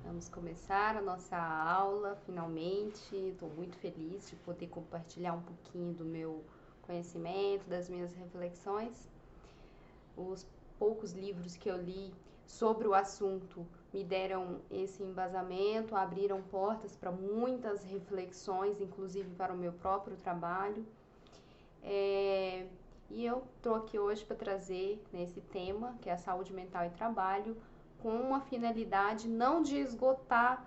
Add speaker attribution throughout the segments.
Speaker 1: Vamos começar a nossa aula, finalmente. Estou muito feliz de poder compartilhar um pouquinho do meu conhecimento, das minhas reflexões. Os poucos livros que eu li sobre o assunto me deram esse embasamento, abriram portas para muitas reflexões, inclusive para o meu próprio trabalho. E eu estou aqui hoje para trazer nesse tema, que é a saúde mental e trabalho, com uma finalidade não de esgotar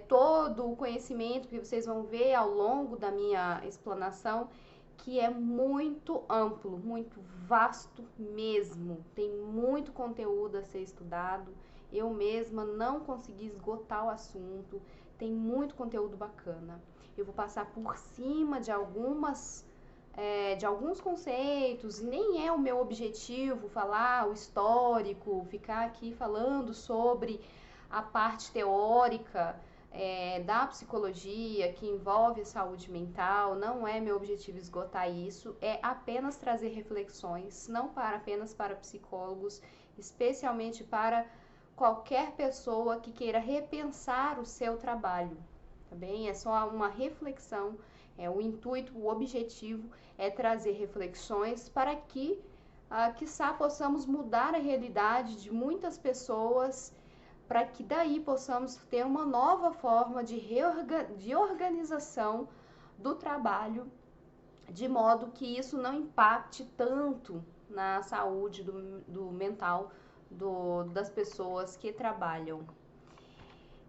Speaker 1: todo o conhecimento que vocês vão ver ao longo da minha explanação, que é muito amplo, muito vasto mesmo. Tem muito conteúdo a ser estudado. Eu mesma não consegui esgotar o assunto. Tem muito conteúdo bacana. Eu vou passar por cima de alguns conceitos, e nem é o meu objetivo falar o histórico, ficar aqui falando sobre a parte teórica da psicologia que envolve a saúde mental. Não é meu objetivo esgotar isso, é apenas trazer reflexões, não apenas para psicólogos, especialmente para qualquer pessoa que queira repensar o seu trabalho, tá bem? É só uma reflexão. O intuito, o objetivo é trazer reflexões para que, quiçá, possamos mudar a realidade de muitas pessoas, para que daí possamos ter uma nova forma de organização do trabalho, de modo que isso não impacte tanto na saúde do mental das pessoas que trabalham.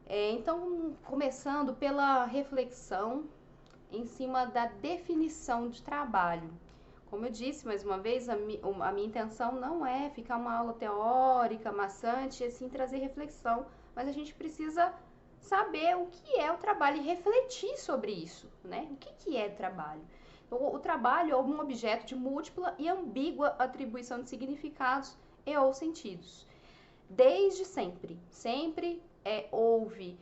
Speaker 1: Então, começando pela reflexão em cima da definição de trabalho. Como eu disse mais uma vez, a minha intenção não é ficar uma aula teórica, maçante, e assim trazer reflexão, mas a gente precisa saber o que é o trabalho e refletir sobre isso, né? O que é trabalho? O trabalho é um objeto de múltipla e ambígua atribuição de significados e ou sentidos. Desde sempre houve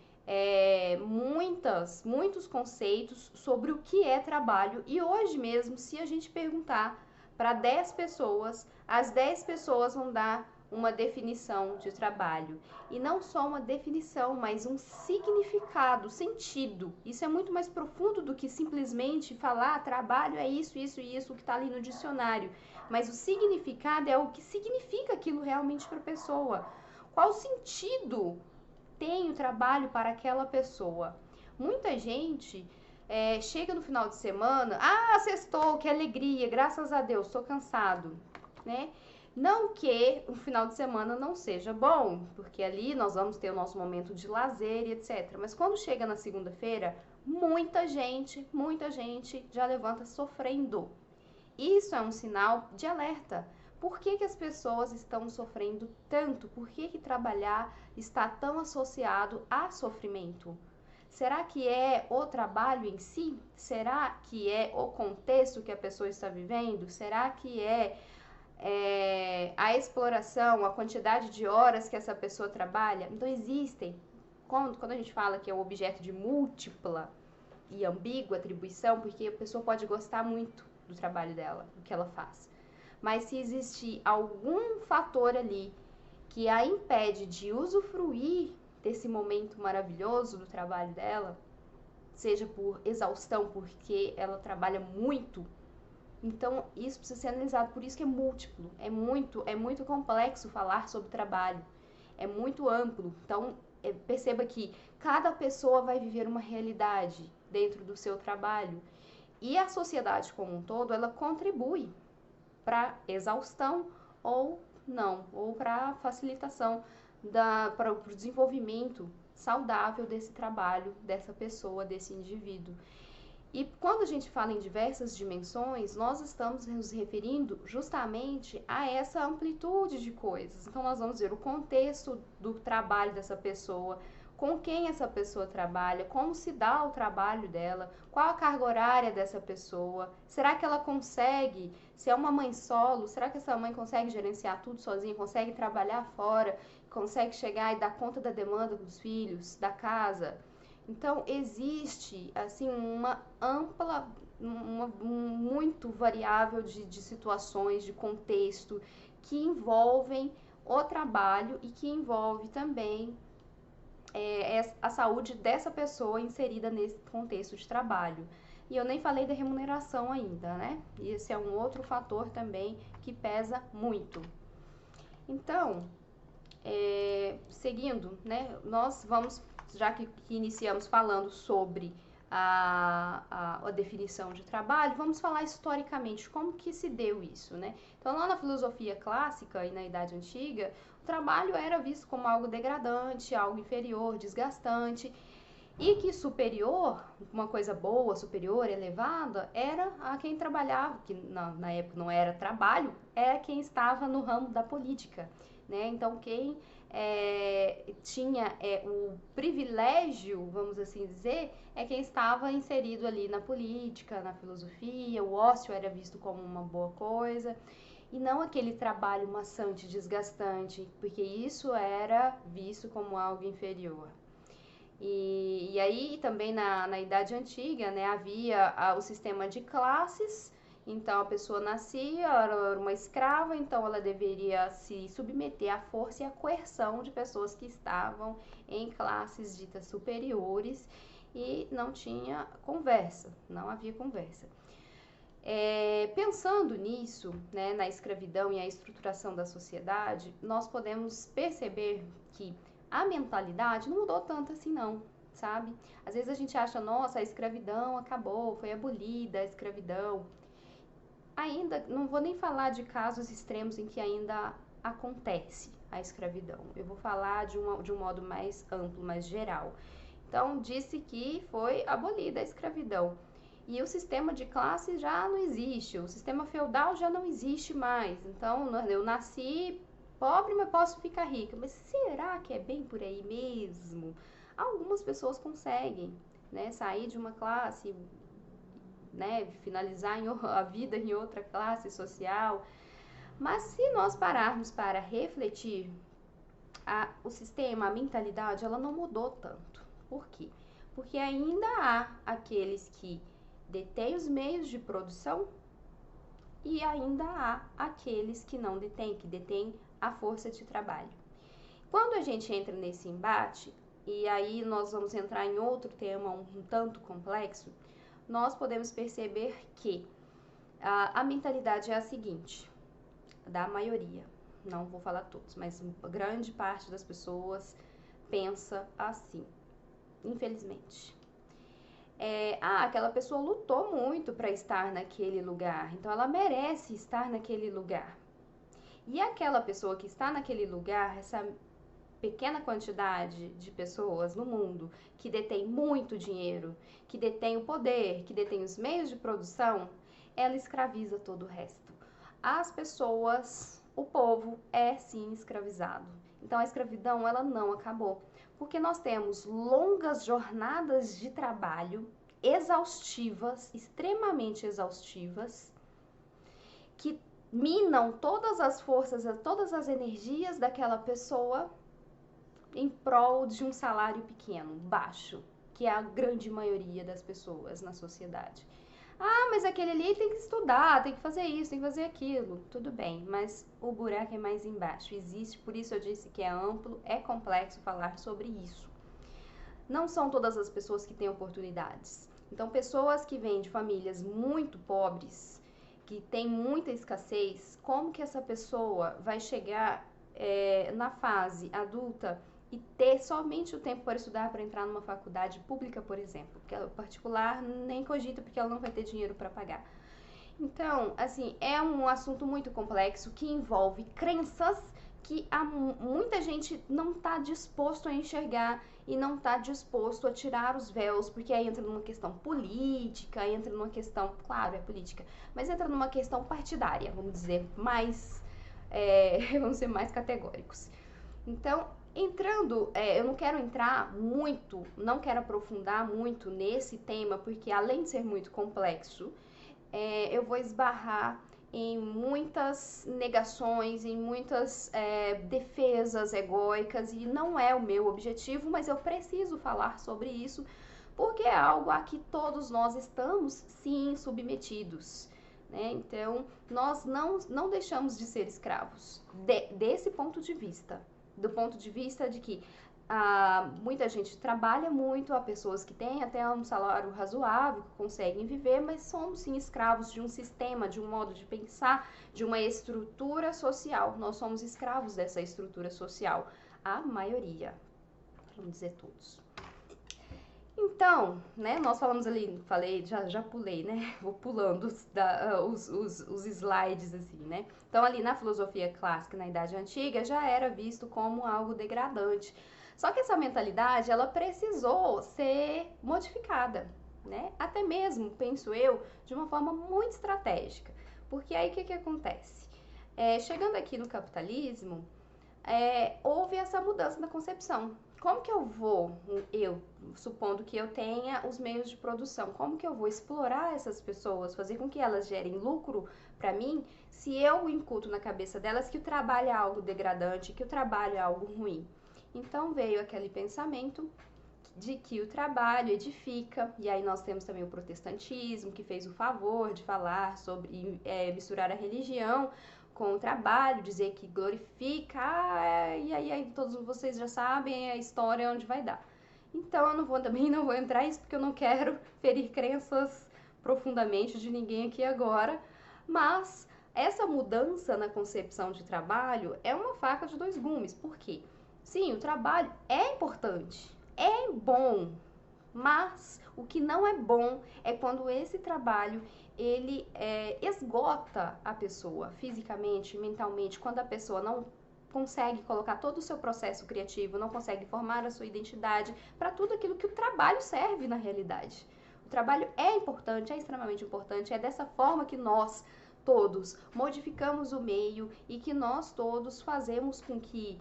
Speaker 1: muitos conceitos sobre o que é trabalho, e hoje mesmo, se a gente perguntar para 10 pessoas, as 10 pessoas vão dar uma definição de trabalho. E não só uma definição, mas um significado, sentido. Isso é muito mais profundo do que simplesmente falar trabalho é isso, isso e isso que está ali no dicionário. Mas o significado é o que significa aquilo realmente para a pessoa. Qual sentido tem o trabalho para aquela pessoa? Muita gente chega no final de semana, sextou, que alegria, graças a Deus, estou cansado, né? Não que o final de semana não seja bom, porque ali nós vamos ter o nosso momento de lazer e etc. Mas quando chega na segunda-feira, muita gente já levanta sofrendo. Isso é um sinal de alerta. Por que as pessoas estão sofrendo tanto? Por que trabalhar está tão associado a sofrimento? Será que é o trabalho em si? Será que é o contexto que a pessoa está vivendo? Será que é a exploração, a quantidade de horas que essa pessoa trabalha? Então existem, quando a gente fala que é um objeto de múltipla e ambígua atribuição, porque a pessoa pode gostar muito do trabalho dela, do que ela faz. Mas se existir algum fator ali que a impede de usufruir desse momento maravilhoso do trabalho dela, seja por exaustão, porque ela trabalha muito, então isso precisa ser analisado. Por isso que é múltiplo, é muito complexo falar sobre trabalho, é muito amplo. Então perceba que cada pessoa vai viver uma realidade dentro do seu trabalho, e a sociedade como um todo, ela contribui para exaustão ou não, ou para facilitação para o desenvolvimento saudável desse trabalho, dessa pessoa, desse indivíduo. E quando a gente fala em diversas dimensões, nós estamos nos referindo justamente a essa amplitude de coisas. Então nós vamos ver o contexto do trabalho dessa pessoa, com quem essa pessoa trabalha, como se dá o trabalho dela, qual a carga horária dessa pessoa, será que ela consegue, se é uma mãe solo, será que essa mãe consegue gerenciar tudo sozinha, consegue trabalhar fora, consegue chegar e dar conta da demanda dos filhos, da casa? Então existe assim uma ampla, muito variável de situações, de contexto, que envolvem o trabalho e que envolve também é a saúde dessa pessoa inserida nesse contexto de trabalho. E eu nem falei da remuneração ainda, né? E esse é um outro fator também que pesa muito. Então, seguindo, né? Nós vamos, já que iniciamos falando sobre a definição de trabalho, vamos falar historicamente como que se deu isso, né? Então, lá na filosofia clássica e na Idade Antiga, o trabalho era visto como algo degradante, algo inferior, desgastante, e que superior, uma coisa boa, superior, elevada, era a quem trabalhava, que na época não era trabalho, era quem estava no ramo da política, né? Então, quem tinha o privilégio, vamos assim dizer, é quem estava inserido ali na política, na filosofia, o ócio era visto como uma boa coisa, e não aquele trabalho maçante, desgastante, porque isso era visto como algo inferior. E aí também na Idade Antiga, né, havia o sistema de classes. Então a pessoa nascia, era uma escrava, então ela deveria se submeter à força e à coerção de pessoas que estavam em classes ditas superiores, e não tinha conversa, não havia conversa. Pensando nisso, né, na escravidão e a estruturação da sociedade, nós podemos perceber que a mentalidade não mudou tanto assim não, sabe? Às vezes a gente acha, nossa, a escravidão acabou, foi abolida a escravidão. Ainda, não vou nem falar de casos extremos em que ainda acontece a escravidão. Eu vou falar de um modo mais amplo, mais geral. Então, disse que foi abolida a escravidão. E o sistema de classe já não existe, o sistema feudal já não existe mais. Então, eu nasci pobre, mas posso ficar rica. Mas será que é bem por aí mesmo? Algumas pessoas conseguem, né, sair de uma classe, né, finalizar a vida em outra classe social. Mas se nós pararmos para refletir, o sistema, a mentalidade, ela não mudou tanto. Por quê? Porque ainda há aqueles que detêm os meios de produção e ainda há aqueles que não detêm, que detêm a força de trabalho. Quando a gente entra nesse embate, e aí nós vamos entrar em outro tema um tanto complexo, nós podemos perceber que a mentalidade é a seguinte, da maioria, não vou falar todos, mas grande parte das pessoas pensa assim, infelizmente. Aquela pessoa lutou muito para estar naquele lugar, então ela merece estar naquele lugar. E aquela pessoa que está naquele lugar, essa pequena quantidade de pessoas no mundo que detém muito dinheiro, que detém o poder, que detém os meios de produção, ela escraviza todo o resto. As pessoas, o povo é sim escravizado. Então a escravidão, ela não acabou, porque nós temos longas jornadas de trabalho exaustivas, extremamente exaustivas, que minam todas as forças, todas as energias daquela pessoa em prol de um salário pequeno, baixo, que é a grande maioria das pessoas na sociedade. Mas aquele ali tem que estudar, tem que fazer isso, tem que fazer aquilo. Tudo bem, mas o buraco é mais embaixo. Existe, por isso eu disse que é amplo, é complexo falar sobre isso. Não são todas as pessoas que têm oportunidades. Então, pessoas que vêm de famílias muito pobres, que têm muita escassez, como que essa pessoa vai chegar na fase adulta e ter somente o tempo para estudar, para entrar numa faculdade pública, por exemplo, porque ela particular nem cogita porque ela não vai ter dinheiro para pagar. Então, assim, é um assunto muito complexo que envolve crenças que muita gente não está disposto a enxergar e não está disposto a tirar os véus, porque aí entra numa questão política, entra numa questão, claro, é política, mas entra numa questão partidária, vamos dizer, vamos ser mais categóricos. Então, eu não quero entrar muito, não quero aprofundar muito nesse tema, porque além de ser muito complexo, eu vou esbarrar em muitas negações, em muitas defesas egóicas, e não é o meu objetivo, mas eu preciso falar sobre isso, porque é algo a que todos nós estamos, sim, submetidos. Né? Então, nós não deixamos de ser escravos, desse ponto de vista. Do ponto de vista de que Muita gente trabalha muito, há pessoas que têm até um salário razoável, que conseguem viver, mas somos sim escravos de um sistema, de um modo de pensar, de uma estrutura social. Nós somos escravos dessa estrutura social, a maioria, vamos dizer todos. Então, né, nós falamos ali, já pulei, né, vou pulando os slides assim, né. Então ali na filosofia clássica, na Idade Antiga, já era visto como algo degradante. Só que essa mentalidade, ela precisou ser modificada, né, até mesmo, penso eu, de uma forma muito estratégica. Porque aí o que acontece? Chegando aqui no capitalismo, houve essa mudança na concepção. Como que eu, supondo que eu tenha os meios de produção, como que eu vou explorar essas pessoas, fazer com que elas gerem lucro para mim, se eu incuto na cabeça delas que o trabalho é algo degradante, que o trabalho é algo ruim? Então veio aquele pensamento de que o trabalho edifica, e aí nós temos também o protestantismo, que fez o favor de falar sobre misturar a religião com o trabalho, dizer que glorifica, e aí todos vocês já sabem a história onde vai dar. Então eu também não vou entrar nisso, porque eu não quero ferir crenças profundamente de ninguém aqui agora, mas essa mudança na concepção de trabalho é uma faca de dois gumes. Por quê? Sim, o trabalho é importante, é bom, mas o que não é bom é quando esse trabalho ele esgota a pessoa fisicamente, mentalmente, quando a pessoa não consegue colocar todo o seu processo criativo, não consegue formar a sua identidade para tudo aquilo que o trabalho serve na realidade. O trabalho é importante, é extremamente importante, é dessa forma que nós todos modificamos o meio e que nós todos fazemos com que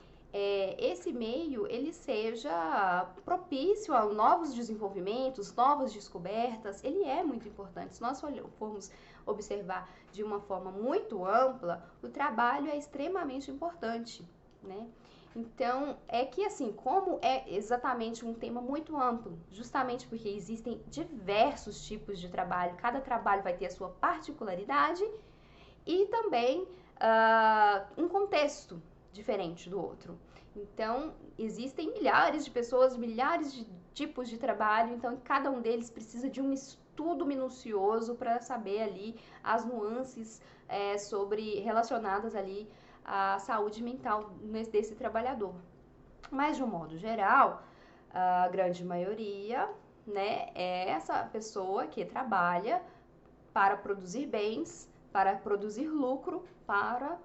Speaker 1: esse meio ele seja propício a novos desenvolvimentos, novas descobertas. Ele é muito importante. Se nós formos observar de uma forma muito ampla, o trabalho é extremamente importante, né? Então, é que assim, como é exatamente um tema muito amplo, justamente porque existem diversos tipos de trabalho, cada trabalho vai ter a sua particularidade e também um contexto diferente do outro. Então, existem milhares de pessoas, milhares de tipos de trabalho, então cada um deles precisa de um estudo minucioso para saber ali as nuances relacionadas ali à saúde mental desse trabalhador. Mas, de um modo geral, a grande maioria, né, é essa pessoa que trabalha para produzir bens, para produzir lucro para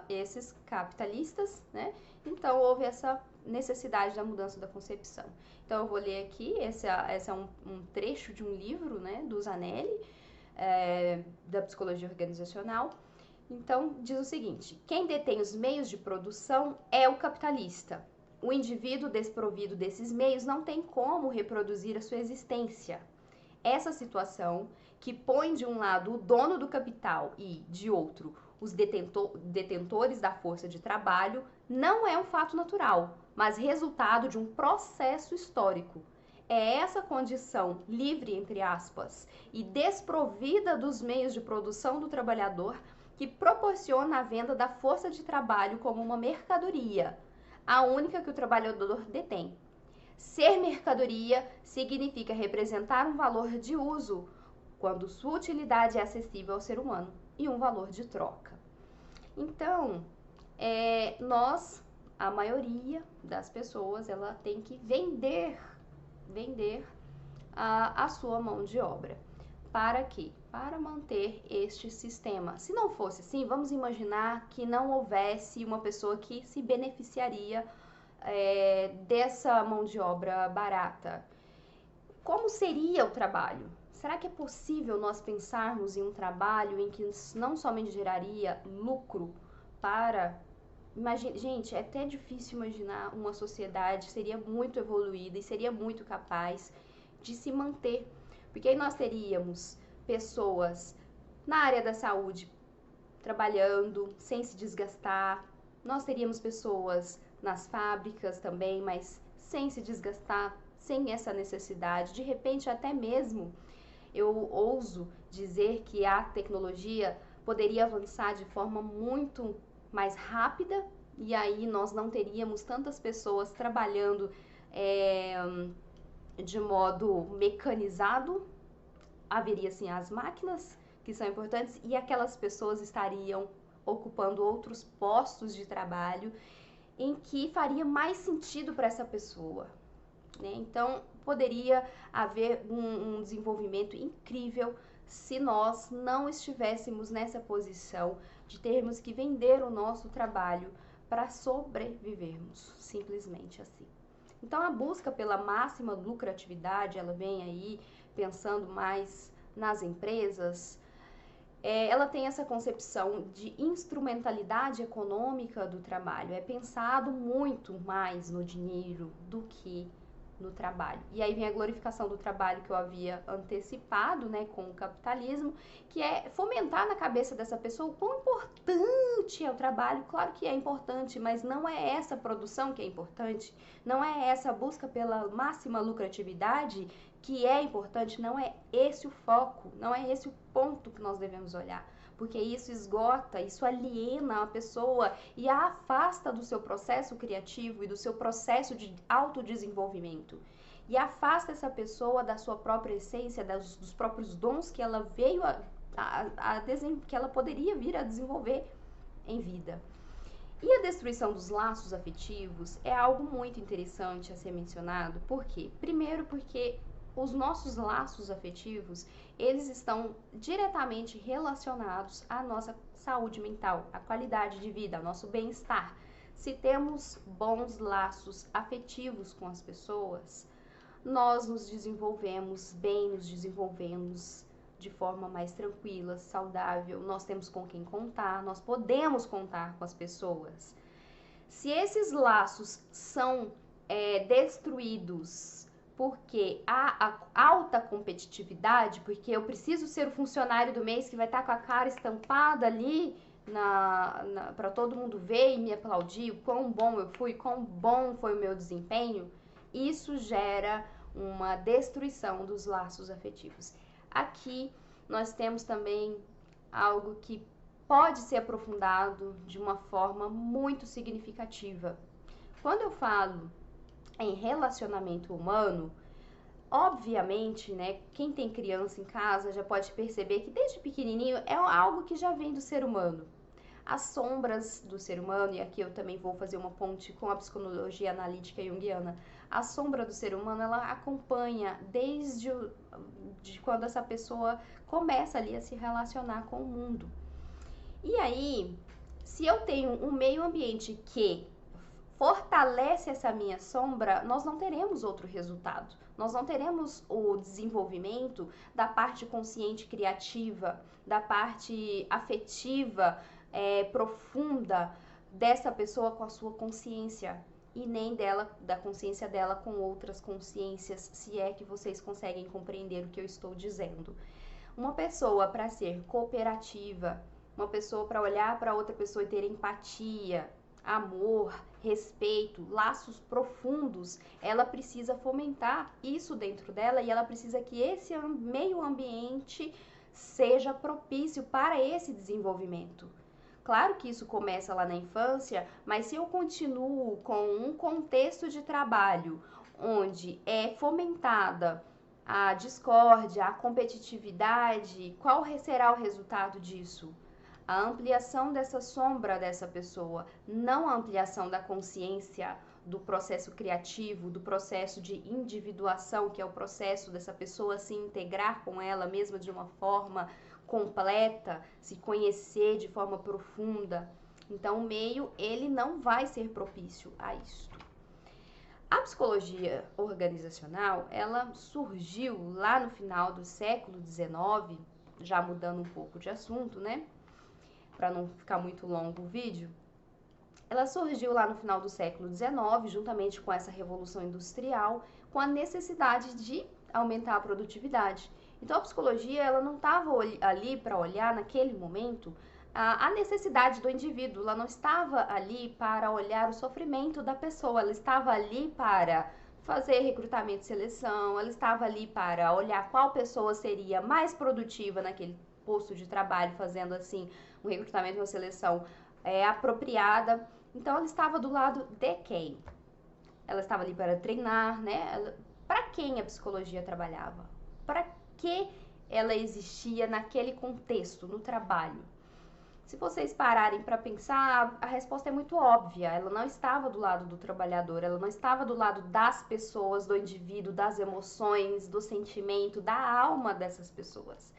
Speaker 1: esses capitalistas, né? Então houve essa necessidade da mudança da concepção. Então eu vou ler aqui, esse é um trecho de um livro, né, do Zanelli, da psicologia organizacional. Então diz o seguinte: quem detém os meios de produção é o capitalista. O indivíduo desprovido desses meios não tem como reproduzir a sua existência. Essa situação, que põe de um lado o dono do capital e, de outro, os detentores da força de trabalho, não é um fato natural, mas resultado de um processo histórico. É essa condição livre, entre aspas, e desprovida dos meios de produção do trabalhador que proporciona a venda da força de trabalho como uma mercadoria, a única que o trabalhador detém. Ser mercadoria significa representar um valor de uso, quando sua utilidade é acessível ao ser humano, e um valor de troca. Então, a maioria das pessoas, ela tem que vender a sua mão de obra. Para quê? Para manter este sistema. Se não fosse assim, vamos imaginar que não houvesse uma pessoa que se beneficiaria dessa mão de obra barata. Como seria o trabalho? Será que é possível nós pensarmos em um trabalho em que não somente geraria lucro para... Gente, é até difícil imaginar uma sociedade que seria muito evoluída e seria muito capaz de se manter. Porque aí nós teríamos pessoas na área da saúde trabalhando sem se desgastar. Nós teríamos pessoas nas fábricas também, mas sem se desgastar, sem essa necessidade. De repente, até mesmo, eu ouso dizer que a tecnologia poderia avançar de forma muito mais rápida e aí nós não teríamos tantas pessoas trabalhando de modo mecanizado, haveria sim as máquinas que são importantes e aquelas pessoas estariam ocupando outros postos de trabalho em que faria mais sentido para essa pessoa, né? Então poderia haver um desenvolvimento incrível se nós não estivéssemos nessa posição de termos que vender o nosso trabalho para sobrevivermos, simplesmente assim. Então a busca pela máxima lucratividade, ela vem aí pensando mais nas empresas, ela tem essa concepção de instrumentalidade econômica do trabalho, é pensado muito mais no dinheiro do que no trabalho. E aí vem a glorificação do trabalho que eu havia antecipado, né, com o capitalismo, que é fomentar na cabeça dessa pessoa o quão importante é o trabalho. Claro que é importante, mas não é essa produção que é importante, não é essa busca pela máxima lucratividade que é importante, não é esse o foco, não é esse o ponto que nós devemos olhar. Porque isso esgota, isso aliena a pessoa e a afasta do seu processo criativo e do seu processo de autodesenvolvimento. E afasta essa pessoa da sua própria essência, dos próprios dons que ela veio que ela poderia vir a desenvolver em vida. E a destruição dos laços afetivos é algo muito interessante a ser mencionado. Por quê? Primeiro porque os nossos laços afetivos, eles estão diretamente relacionados à nossa saúde mental, à qualidade de vida, ao nosso bem-estar. Se temos bons laços afetivos com as pessoas, nós nos desenvolvemos bem, nos desenvolvemos de forma mais tranquila, saudável, nós temos com quem contar, nós podemos contar com as pessoas. Se esses laços são destruídos porque há a alta competitividade, porque eu preciso ser o funcionário do mês que vai estar com a cara estampada ali para todo mundo ver e me aplaudir, o quão bom eu fui, quão bom foi o meu desempenho, isso gera uma destruição dos laços afetivos. Aqui nós temos também algo que pode ser aprofundado de uma forma muito significativa. Quando eu falo em relacionamento humano, obviamente, né, quem tem criança em casa já pode perceber que desde pequenininho é algo que já vem do ser humano. As sombras do ser humano, e aqui eu também vou fazer uma ponte com a psicologia analítica junguiana, a sombra do ser humano, ela acompanha desde quando essa pessoa começa ali a se relacionar com o mundo. E aí, se eu tenho um meio ambiente que fortalece essa minha sombra, nós não teremos outro resultado. Nós não teremos o desenvolvimento da parte consciente criativa, da parte afetiva profunda dessa pessoa com a sua consciência e nem da consciência dela com outras consciências, se é que vocês conseguem compreender o que eu estou dizendo. Uma pessoa para ser cooperativa, uma pessoa para olhar para outra pessoa e ter empatia, amor, respeito, laços profundos, ela precisa fomentar isso dentro dela e ela precisa que esse meio ambiente seja propício para esse desenvolvimento. Claro que isso começa lá na infância, mas se eu continuo com um contexto de trabalho onde é fomentada a discórdia, a competitividade, qual será o resultado disso? A ampliação dessa sombra dessa pessoa, não a ampliação da consciência, do processo criativo, do processo de individuação, que é o processo dessa pessoa se integrar com ela mesma de uma forma completa, se conhecer de forma profunda. Então, o meio, ele não vai ser propício a isto. A psicologia organizacional, ela surgiu lá no final do século XIX, já mudando um pouco de assunto, né? Para não ficar muito longo o vídeo, ela surgiu lá no final do século XIX, juntamente com essa revolução industrial, com a necessidade de aumentar a produtividade. Então a psicologia, ela não estava ali para olhar naquele momento a necessidade do indivíduo, ela não estava ali para olhar o sofrimento da pessoa, ela estava ali para fazer recrutamento e seleção, ela estava ali para olhar qual pessoa seria mais produtiva naquele posto de trabalho, fazendo assim um recrutamento e uma seleção apropriada. Então ela estava do lado de quem? Ela estava ali para treinar, né? Para quem a psicologia trabalhava? Para que ela existia naquele contexto, no trabalho? Se vocês pararem para pensar, a resposta é muito óbvia. Ela não estava do lado do trabalhador, ela não estava do lado das pessoas, do indivíduo, das emoções, do sentimento, da alma dessas pessoas.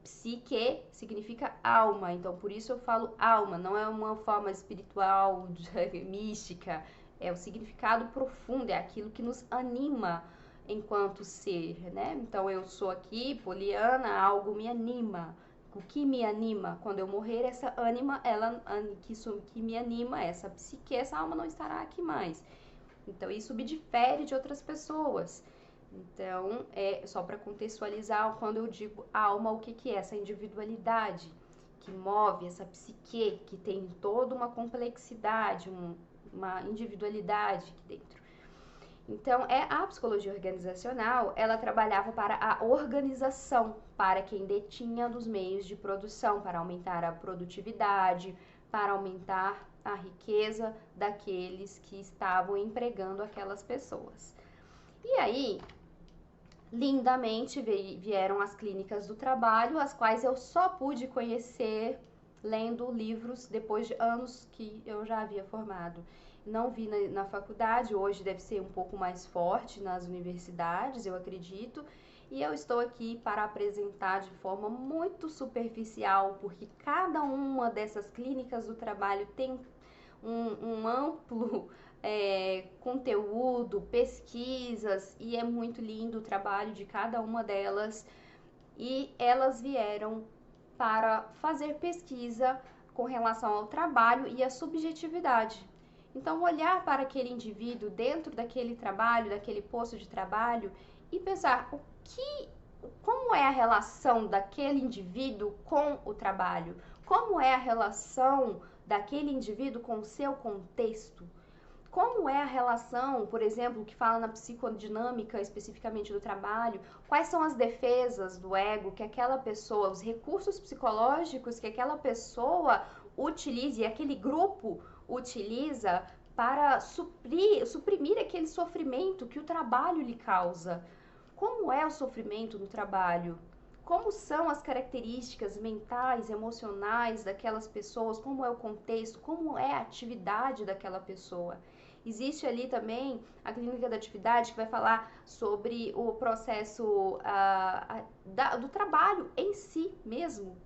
Speaker 1: Psique significa alma, então por isso eu falo alma, não é uma forma espiritual, mística, é o significado profundo, é aquilo que nos anima enquanto ser, né? Então eu sou aqui, Poliana, algo me anima. O que me anima quando eu morrer, essa ânima, que me anima, essa psique, essa alma não estará aqui mais. Então isso me difere de outras pessoas. Então, é só para contextualizar, quando eu digo alma, o que é essa individualidade que move essa psique, que tem toda uma complexidade, uma individualidade aqui dentro. Então, a psicologia organizacional, ela trabalhava para a organização, para quem detinha dos meios de produção, para aumentar a produtividade, para aumentar a riqueza daqueles que estavam empregando aquelas pessoas. E aí, lindamente vieram as clínicas do trabalho, as quais eu só pude conhecer lendo livros depois de anos que eu já havia formado. Não vi na faculdade, hoje deve ser um pouco mais forte nas universidades, eu acredito, e eu estou aqui para apresentar de forma muito superficial, porque cada uma dessas clínicas do trabalho tem um amplo conteúdo, pesquisas, e é muito lindo o trabalho de cada uma delas. E elas vieram para fazer pesquisa com relação ao trabalho e à subjetividade. Então, olhar para aquele indivíduo dentro daquele trabalho, daquele posto de trabalho e pensar como é a relação daquele indivíduo com o trabalho, como é a relação daquele indivíduo com o seu contexto. Como é a relação, por exemplo, que fala na psicodinâmica especificamente do trabalho, quais são as defesas do ego que aquela pessoa, os recursos psicológicos que aquela pessoa utiliza e aquele grupo utiliza para suprimir aquele sofrimento que o trabalho lhe causa. Como é o sofrimento no trabalho? Como são as características mentais, emocionais daquelas pessoas? Como é o contexto? Como é a atividade daquela pessoa? Existe ali também a clínica da atividade que vai falar sobre o processo do trabalho em si mesmo,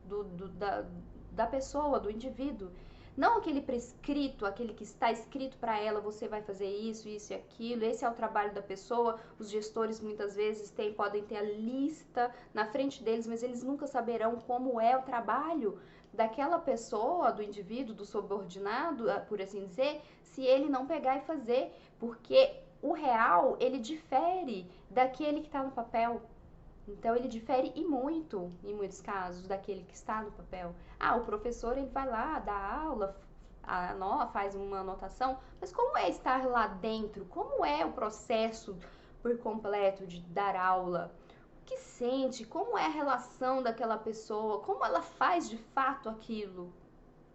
Speaker 1: da pessoa, do indivíduo. Não aquele prescrito, aquele que está escrito para ela, você vai fazer isso, isso e aquilo, esse é o trabalho da pessoa. Os gestores muitas vezes podem ter a lista na frente deles, mas eles nunca saberão como é o trabalho daquela pessoa, do indivíduo, do subordinado, por assim dizer, se ele não pegar e fazer, porque o real, ele difere daquele que está no papel. Então, ele difere e muito, em muitos casos, daquele que está no papel. O professor, ele vai lá, dá aula, faz uma anotação, mas como é estar lá dentro? Como é o processo por completo de dar aula? O que sente? Como é a relação daquela pessoa? Como ela faz de fato aquilo?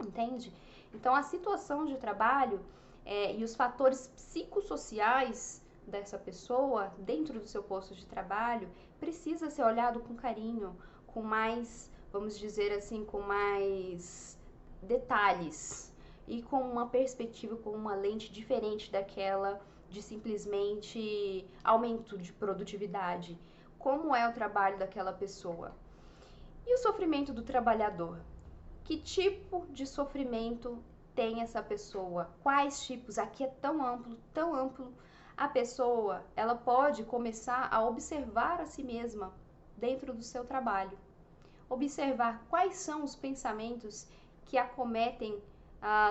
Speaker 1: Entende? Então, a situação de trabalho e os fatores psicossociais dessa pessoa dentro do seu posto de trabalho precisa ser olhado com carinho, com mais, vamos dizer assim, com mais detalhes e com uma perspectiva, com uma lente diferente daquela de simplesmente aumento de produtividade. Como é o trabalho daquela pessoa? E o sofrimento do trabalhador? Que tipo de sofrimento tem essa pessoa? Quais tipos? Aqui é tão amplo, tão amplo. A pessoa, ela pode começar a observar a si mesma dentro do seu trabalho. Observar quais são os pensamentos que acometem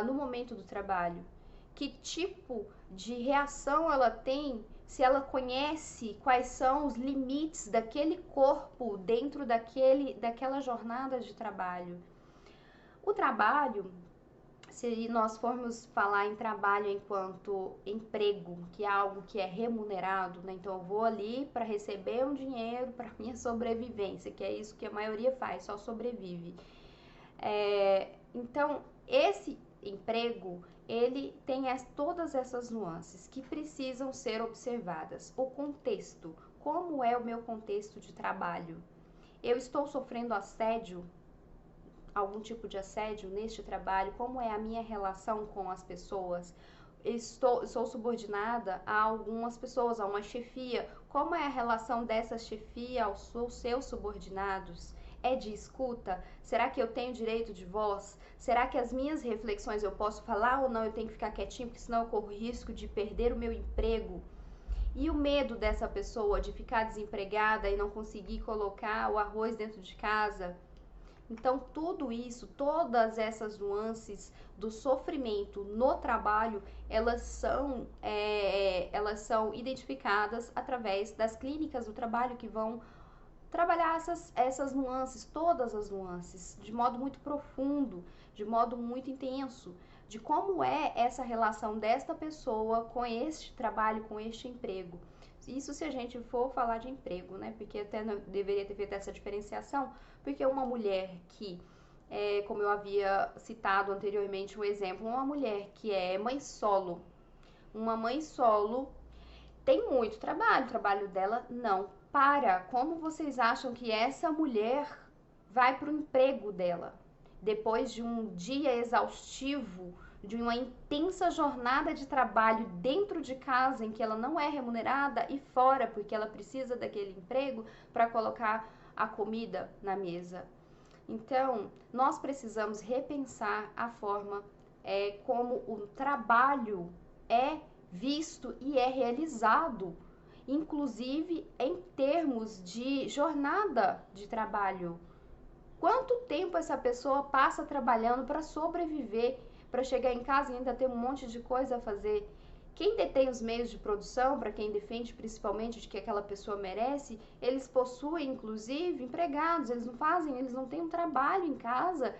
Speaker 1: no momento do trabalho. Que tipo de reação ela tem, se ela conhece quais são os limites daquele corpo dentro daquela jornada de trabalho. O trabalho, se nós formos falar em trabalho enquanto emprego, que é algo que é remunerado, né? Então eu vou ali para receber um dinheiro para minha sobrevivência, que é isso que a maioria faz, só sobrevive. Então, esse emprego, ele tem todas essas nuances que precisam ser observadas. O contexto, como é o meu contexto de trabalho? Eu estou sofrendo assédio, algum tipo de assédio neste trabalho? Como é a minha relação com as pessoas? Sou subordinada a algumas pessoas, a uma chefia. Como é a relação dessa chefia aos seus subordinados? É de escuta? Será que eu tenho direito de voz? Será que as minhas reflexões eu posso falar ou não? Eu tenho que ficar quietinho, porque senão eu corro risco de perder o meu emprego. E o medo dessa pessoa de ficar desempregada e não conseguir colocar o arroz dentro de casa? Então, tudo isso, todas essas nuances do sofrimento no trabalho, elas são identificadas através das clínicas do trabalho, que vão trabalhar essas nuances, todas as nuances, de modo muito profundo, de modo muito intenso, de como é essa relação desta pessoa com este trabalho, com este emprego. Isso se a gente for falar de emprego, né? Porque até deveria ter feito essa diferenciação, porque uma mulher que, como eu havia citado anteriormente um exemplo, uma mulher que é mãe solo, uma mãe solo tem muito trabalho, o trabalho dela não para. Como vocês acham que essa mulher vai para o emprego dela? Depois de um dia exaustivo, de uma intensa jornada de trabalho dentro de casa, em que ela não é remunerada, e fora, porque ela precisa daquele emprego para colocar a comida na mesa. Então, nós precisamos repensar a forma como o trabalho é visto e é realizado, inclusive em termos de jornada de trabalho. Quanto tempo essa pessoa passa trabalhando para sobreviver, para chegar em casa e ainda ter um monte de coisa a fazer? Quem detém os meios de produção, para quem defende principalmente de que aquela pessoa merece, eles possuem inclusive empregados, eles não têm um trabalho em casa,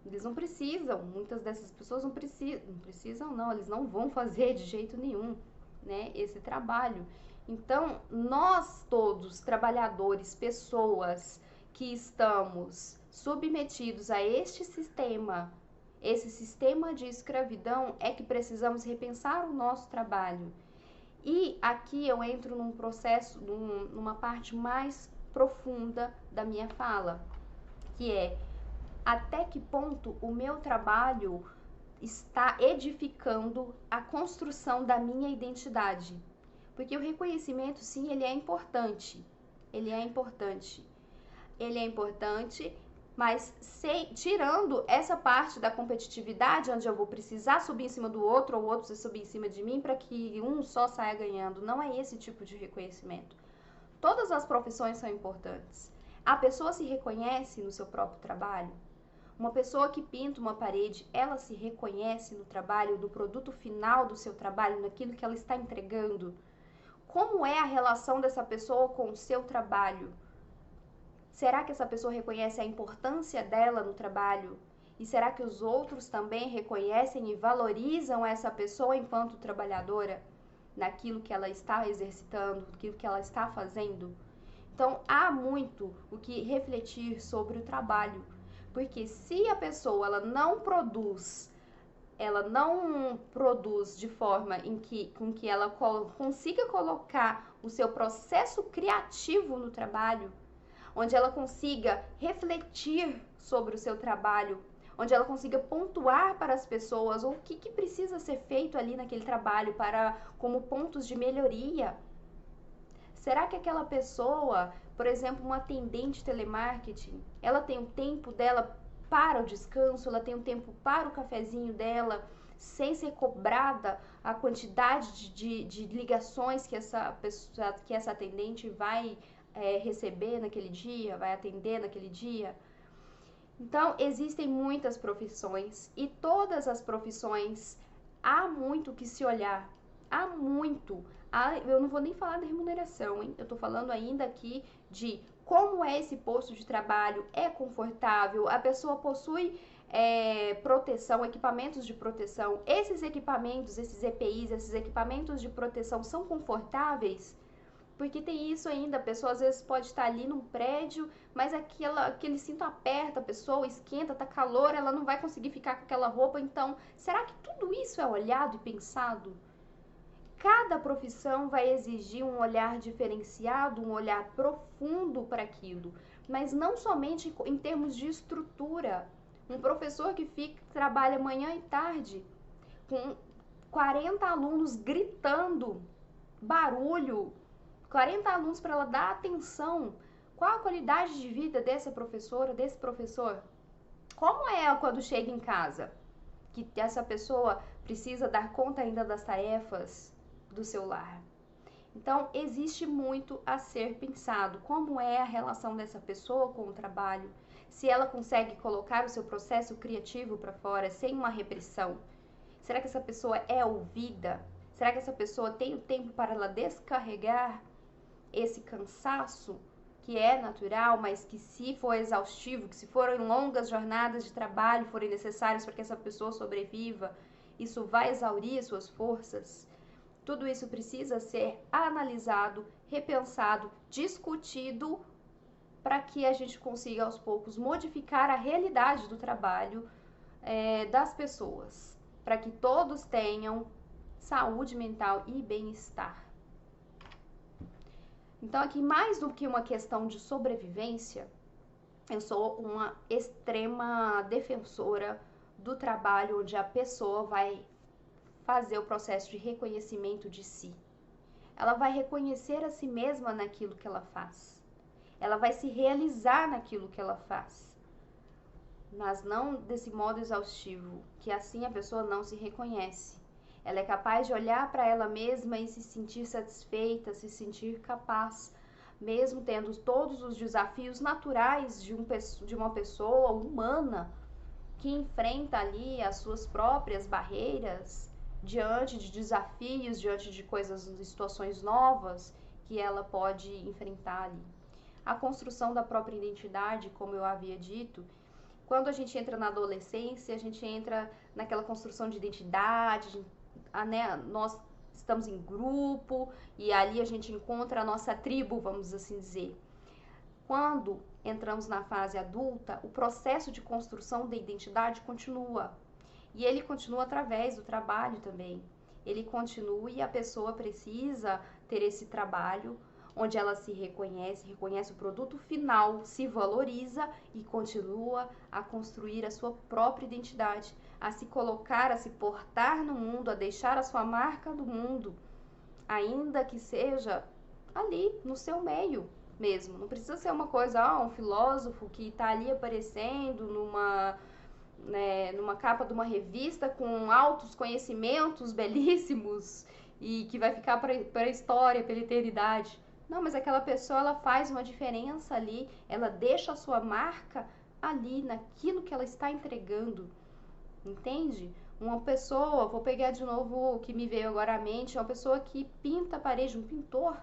Speaker 1: eles não precisam, muitas dessas pessoas não precisam não, eles não vão fazer de jeito nenhum, né, esse trabalho. Então, nós todos, trabalhadores, pessoas que estamos submetidos a este sistema, esse sistema de escravidão, é que precisamos repensar o nosso trabalho. E aqui eu entro num processo, numa parte mais profunda da minha fala, que é até que ponto o meu trabalho está edificando a construção da minha identidade. Porque o reconhecimento, sim, ele é importante. Ele é importante. Ele é importante, mas tirando essa parte da competitividade, onde eu vou precisar subir em cima do outro, ou o outro subir em cima de mim, para que um só saia ganhando. Não é esse tipo de reconhecimento. Todas as profissões são importantes. A pessoa se reconhece no seu próprio trabalho. Uma pessoa que pinta uma parede, ela se reconhece no trabalho, no produto final do seu trabalho, naquilo que ela está entregando. Como é a relação dessa pessoa com o seu trabalho? Será que essa pessoa reconhece a importância dela no trabalho? E será que os outros também reconhecem e valorizam essa pessoa enquanto trabalhadora, naquilo que ela está exercitando, naquilo que ela está fazendo? Então, há muito o que refletir sobre o trabalho. Porque se a pessoa ela não produz de forma com que ela consiga colocar o seu processo criativo no trabalho, onde ela consiga refletir sobre o seu trabalho, onde ela consiga pontuar para as pessoas o que precisa ser feito ali naquele trabalho como pontos de melhoria. Será que aquela pessoa, por exemplo, uma atendente telemarketing, ela tem o tempo dela para o descanso, ela tem o tempo para o cafezinho dela, sem ser cobrada a quantidade de ligações que essa atendente vai receber naquele dia, vai atender naquele dia? Então, existem muitas profissões e todas as profissões há muito que se olhar, há muito. Eu não vou nem falar da remuneração, hein? Eu tô falando ainda aqui de como é esse posto de trabalho, é confortável, a pessoa possui proteção, equipamentos de proteção. Esses equipamentos, esses EPIs, esses equipamentos de proteção são confortáveis? Porque tem isso ainda, a pessoa às vezes pode estar ali num prédio, mas aquele cinto aperta a pessoa, esquenta, tá calor, ela não vai conseguir ficar com aquela roupa. Então, será que tudo isso é olhado e pensado? Cada profissão vai exigir um olhar diferenciado, um olhar profundo para aquilo, mas não somente em termos de estrutura. Um professor que trabalha manhã e tarde com 40 alunos gritando, barulho, 40 alunos para ela dar atenção. Qual a qualidade de vida dessa professora, desse professor? Como é quando chega em casa? Que essa pessoa precisa dar conta ainda das tarefas do seu lar. Então, existe muito a ser pensado. Como é a relação dessa pessoa com o trabalho? Se ela consegue colocar o seu processo criativo para fora sem uma repressão? Será que essa pessoa é ouvida? Será que essa pessoa tem o tempo para ela descarregar esse cansaço que é natural, mas que se for exaustivo, que se forem longas jornadas de trabalho forem necessárias para que essa pessoa sobreviva, isso vai exaurir suas forças? Tudo isso precisa ser analisado, repensado, discutido para que a gente consiga aos poucos modificar a realidade do trabalho das pessoas, para que todos tenham saúde mental e bem-estar. Então, aqui, mais do que uma questão de sobrevivência, eu sou uma extrema defensora do trabalho onde a pessoa vai fazer o processo de reconhecimento de si. Ela vai reconhecer a si mesma naquilo que ela faz. Ela vai se realizar naquilo que ela faz. Mas não desse modo exaustivo, que assim a pessoa não se reconhece. Ela é capaz de olhar para ela mesma e se sentir satisfeita, se sentir capaz, mesmo tendo todos os desafios naturais de uma pessoa humana que enfrenta ali as suas próprias barreiras diante de desafios, diante de coisas, de situações novas que ela pode enfrentar ali. A construção da própria identidade, como eu havia dito, quando a gente entra na adolescência, a gente entra naquela construção de identidade, né? Nós estamos em grupo e ali a gente encontra a nossa tribo, vamos assim dizer. Quando entramos na fase adulta, o processo de construção da identidade continua. E ele continua através do trabalho também. Ele continua e a pessoa precisa ter esse trabalho onde ela se reconhece o produto final, se valoriza e continua a construir a sua própria identidade, a se colocar, a se portar no mundo, a deixar a sua marca no mundo, ainda que seja ali no seu meio mesmo. Não precisa ser uma coisa, um filósofo que está ali aparecendo numa capa de uma revista com altos conhecimentos belíssimos e que vai ficar para a história, pela eternidade. Não, mas aquela pessoa, ela faz uma diferença ali, ela deixa a sua marca ali, naquilo que ela está entregando, entende? Uma pessoa, vou pegar de novo o que me veio agora à mente, uma pessoa que pinta a parede, um pintor,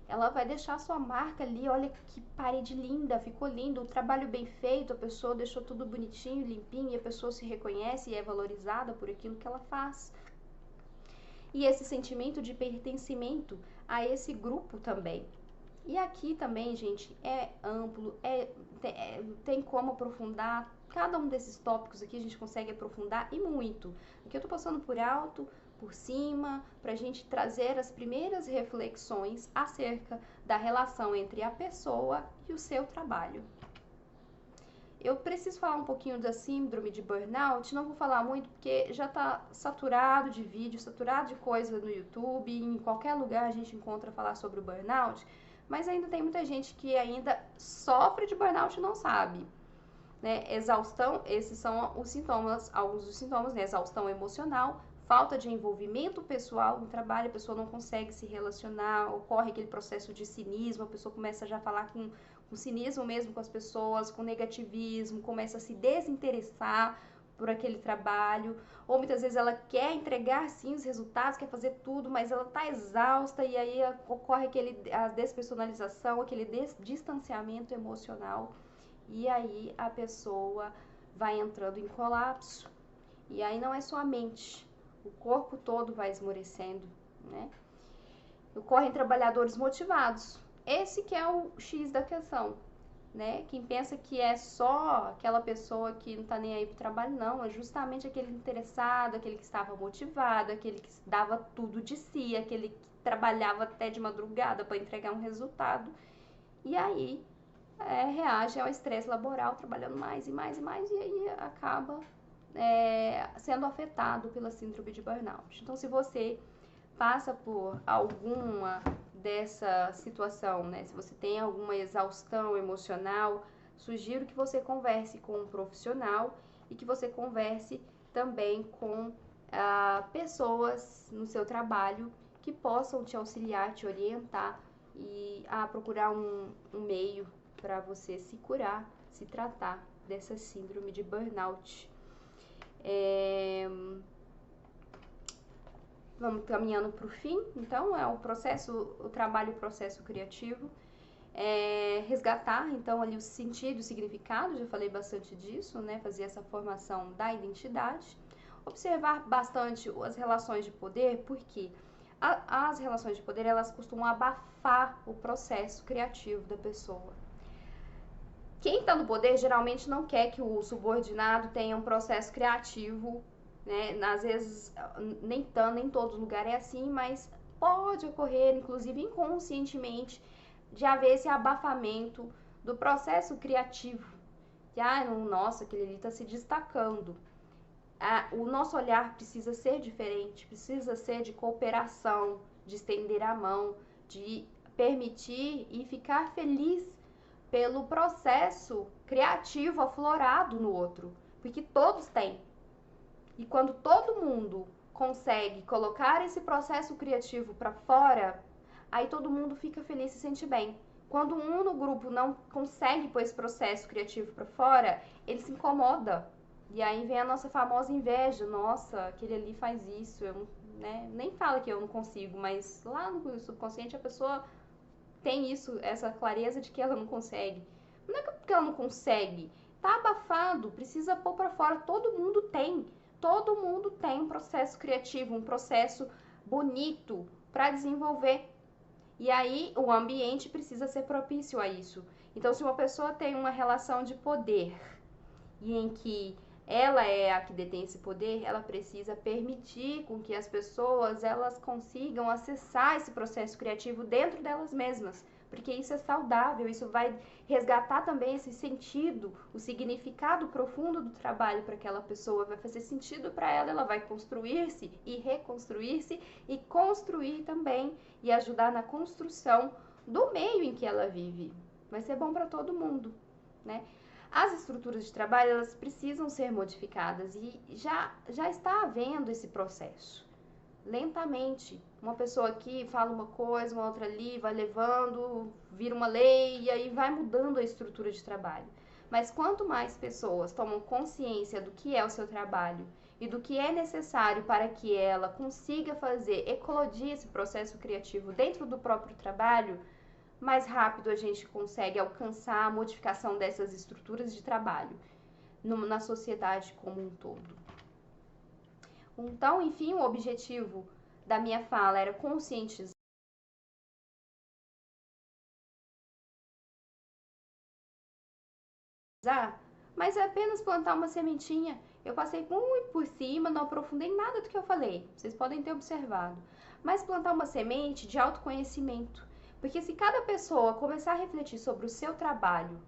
Speaker 1: ela vai deixar a sua marca ali, olha que parede linda, ficou lindo, o trabalho bem feito, a pessoa deixou tudo bonitinho, limpinho, e a pessoa se reconhece e é valorizada por aquilo que ela faz. E esse sentimento de pertencimento a esse grupo também. E aqui também, gente, é amplo, tem como aprofundar. Cada um desses tópicos aqui a gente consegue aprofundar e muito. Aqui eu tô passando por alto, por cima, para a gente trazer as primeiras reflexões acerca da relação entre a pessoa e o seu trabalho. Eu preciso falar um pouquinho da síndrome de burnout, não vou falar muito porque já está saturado de vídeo, saturado de coisa no YouTube, em qualquer lugar a gente encontra falar sobre o burnout, mas ainda tem muita gente que ainda sofre de burnout e não sabe. Né? Exaustão, esses são os sintomas, alguns dos sintomas, né? Exaustão emocional, falta de envolvimento pessoal no trabalho, a pessoa não consegue se relacionar, ocorre aquele processo de cinismo, a pessoa começa já a falar com cinismo mesmo com as pessoas, com negativismo, começa a se desinteressar por aquele trabalho, ou muitas vezes ela quer entregar sim os resultados, quer fazer tudo, mas ela está exausta e aí ocorre a despersonalização, aquele distanciamento emocional e aí a pessoa vai entrando em colapso. E aí não é só a mente, o corpo todo vai esmorecendo, né? ocorrem trabalhadores motivados. Esse que é o X da questão, né? Quem pensa que é só aquela pessoa que não tá nem aí pro trabalho, não, é justamente aquele interessado, aquele que estava motivado, aquele que dava tudo de si, aquele que trabalhava até de madrugada para entregar um resultado, e aí reage ao estresse laboral, trabalhando mais e mais e mais, e aí acaba sendo afetado pela síndrome de burnout. Então, se você passa por alguma dessa situação, né? Se você tem alguma exaustão emocional, sugiro que você converse com um profissional e que você converse também com pessoas no seu trabalho que possam te auxiliar, te orientar e a procurar um meio para você se curar, se tratar dessa síndrome de burnout. Vamos caminhando para o fim, então é o trabalho, o processo criativo. Resgatar, então, ali o sentido, o significado, já falei bastante disso, né? Fazer essa formação da identidade. Observar bastante as relações de poder, porque as relações de poder, elas costumam abafar o processo criativo da pessoa. Quem está no poder geralmente não quer que o subordinado tenha um processo criativo, né? Às vezes, nem todo lugar é assim, mas pode ocorrer, inclusive inconscientemente, de haver esse abafamento do processo criativo. Que, nossa, aquele ali está se destacando. O nosso olhar precisa ser diferente, precisa ser de cooperação, de estender a mão, de permitir e ficar feliz pelo processo criativo aflorado no outro, porque todos têm. E quando todo mundo consegue colocar esse processo criativo para fora, aí todo mundo fica feliz e se sente bem. Quando um no grupo não consegue pôr esse processo criativo para fora, ele se incomoda. E aí vem a nossa famosa inveja. Nossa, aquele ali faz isso. Eu, né, nem fala que eu não consigo, mas lá no subconsciente a pessoa tem isso, essa clareza de que ela não consegue. Não é porque ela não consegue, tá abafado, precisa pôr para fora. Todo mundo tem um processo criativo, um processo bonito para desenvolver. E aí o ambiente precisa ser propício a isso. Então, se uma pessoa tem uma relação de poder e em que ela é a que detém esse poder, ela precisa permitir com que as pessoas elas consigam acessar esse processo criativo dentro delas mesmas, porque isso é saudável, isso vai resgatar também esse sentido, o significado profundo do trabalho para aquela pessoa, vai fazer sentido para ela, ela vai construir-se e reconstruir-se e construir também e ajudar na construção do meio em que ela vive. Vai ser bom para todo mundo, né? As estruturas de trabalho, elas precisam ser modificadas e já está havendo esse processo. Lentamente, uma pessoa aqui fala uma coisa, uma outra ali, vai levando, vira uma lei e aí vai mudando a estrutura de trabalho. Mas quanto mais pessoas tomam consciência do que é o seu trabalho e do que é necessário para que ela consiga fazer, eclodir esse processo criativo dentro do próprio trabalho, mais rápido a gente consegue alcançar a modificação dessas estruturas de trabalho na sociedade como um todo. Então, enfim, o objetivo da minha fala era conscientizar, mas é apenas plantar uma sementinha. Eu passei muito por cima, não aprofundei nada do que eu falei, vocês podem ter observado. Mas plantar uma semente de autoconhecimento. Porque se cada pessoa começar a refletir sobre o seu trabalho,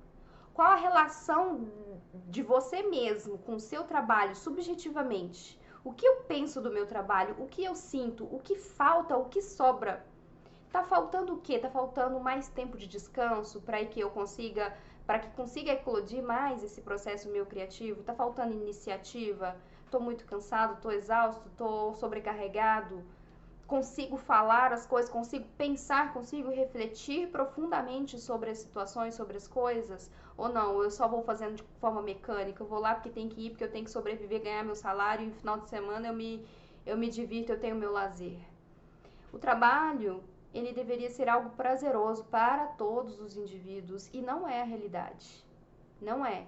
Speaker 1: qual a relação de você mesmo com o seu trabalho subjetivamente, o que eu penso do meu trabalho, o que eu sinto, o que falta, o que sobra. Tá faltando o quê? Tá faltando mais tempo de descanso para que eu consiga, para que consiga eclodir mais esse processo meu criativo? Tá faltando iniciativa? Tô muito cansado, tô exausto, tô sobrecarregado? Consigo falar as coisas, consigo pensar, consigo refletir profundamente sobre as situações, sobre as coisas? Ou não, eu só vou fazendo de forma mecânica, eu vou lá porque tem que ir, porque eu tenho que sobreviver, ganhar meu salário e no final de semana eu me divirto, eu tenho meu lazer. O trabalho, ele deveria ser algo prazeroso para todos os indivíduos e não é a realidade. Não é.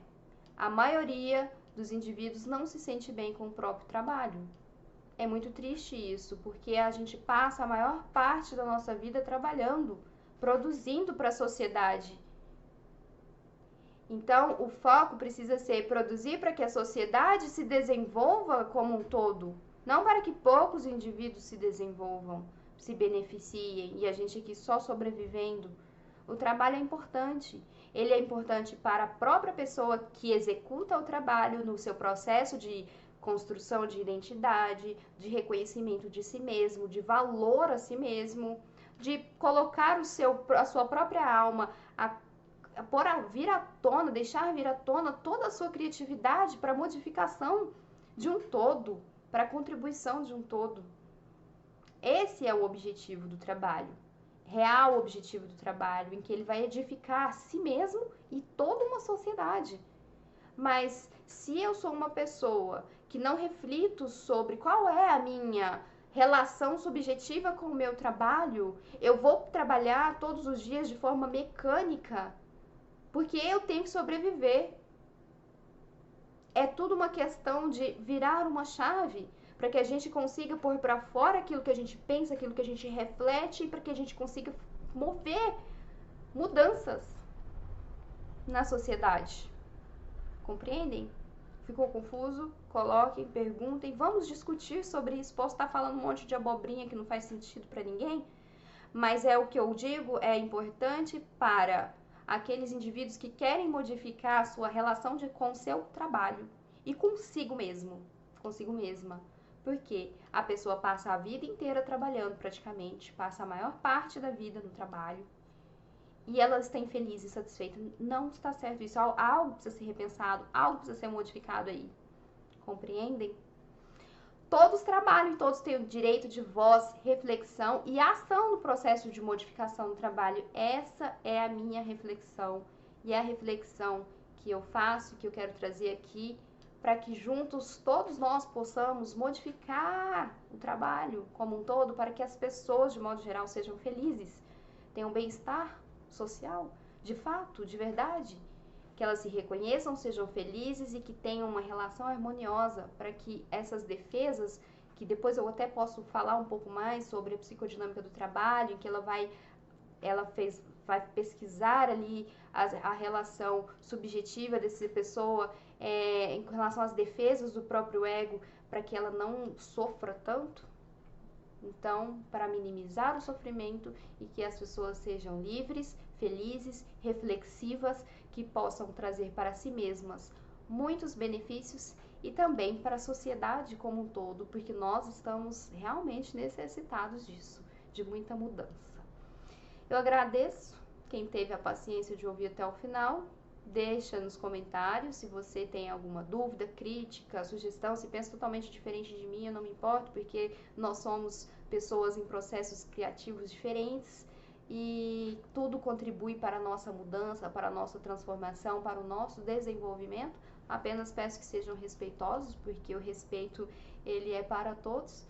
Speaker 1: A maioria dos indivíduos não se sente bem com o próprio trabalho. É muito triste isso, porque a gente passa a maior parte da nossa vida trabalhando, produzindo para a sociedade. Então, o foco precisa ser produzir para que a sociedade se desenvolva como um todo, não para que poucos indivíduos se desenvolvam, se beneficiem e a gente aqui só sobrevivendo. O trabalho é importante. Ele é importante para a própria pessoa que executa o trabalho no seu processo de construção de identidade, de reconhecimento de si mesmo, de valor a si mesmo, de colocar a sua própria alma vir à tona, deixar vir à tona toda a sua criatividade para modificação de um todo, para a contribuição de um todo. Esse é o objetivo do trabalho, real objetivo do trabalho, em que ele vai edificar a si mesmo e toda uma sociedade. Mas se eu sou uma pessoa que não reflito sobre qual é a minha relação subjetiva com o meu trabalho, eu vou trabalhar todos os dias de forma mecânica, porque eu tenho que sobreviver. É tudo uma questão de virar uma chave para que a gente consiga pôr para fora aquilo que a gente pensa, aquilo que a gente reflete, e para que a gente consiga mover mudanças na sociedade. Compreendem? Ficou confuso? Coloquem, perguntem, vamos discutir sobre isso. Posso estar falando um monte de abobrinha que não faz sentido para ninguém, mas é o que eu digo, é importante para aqueles indivíduos que querem modificar a sua relação com o seu trabalho e consigo mesmo, consigo mesma. Porque a pessoa passa a vida inteira trabalhando praticamente, passa a maior parte da vida no trabalho e ela está infeliz e satisfeita. Não está certo isso, algo precisa ser repensado, algo precisa ser modificado aí. Compreendem? Todos trabalham e todos têm o direito de voz, reflexão e ação no processo de modificação do trabalho. Essa é a minha reflexão e é a reflexão que eu faço, que eu quero trazer aqui, para que juntos todos nós possamos modificar o trabalho como um todo, para que as pessoas, de modo geral, sejam felizes, tenham bem-estar social, de fato, de verdade, que elas se reconheçam, sejam felizes e que tenham uma relação harmoniosa, para que essas defesas, que depois eu até posso falar um pouco mais sobre a psicodinâmica do trabalho, em que vai pesquisar ali a relação subjetiva dessa pessoa em relação às defesas do próprio ego, para que ela não sofra tanto. Então, para minimizar o sofrimento e que as pessoas sejam livres, felizes, reflexivas, que possam trazer para si mesmas muitos benefícios e também para a sociedade como um todo, porque nós estamos realmente necessitados disso, de muita mudança. Eu agradeço quem teve a paciência de ouvir até o final. Deixa nos comentários se você tem alguma dúvida, crítica, sugestão, se pensa totalmente diferente de mim, eu não me importo, porque nós somos pessoas em processos criativos diferentes e tudo contribui para a nossa mudança, para a nossa transformação, para o nosso desenvolvimento. Apenas peço que sejam respeitosos, porque o respeito ele é para todos.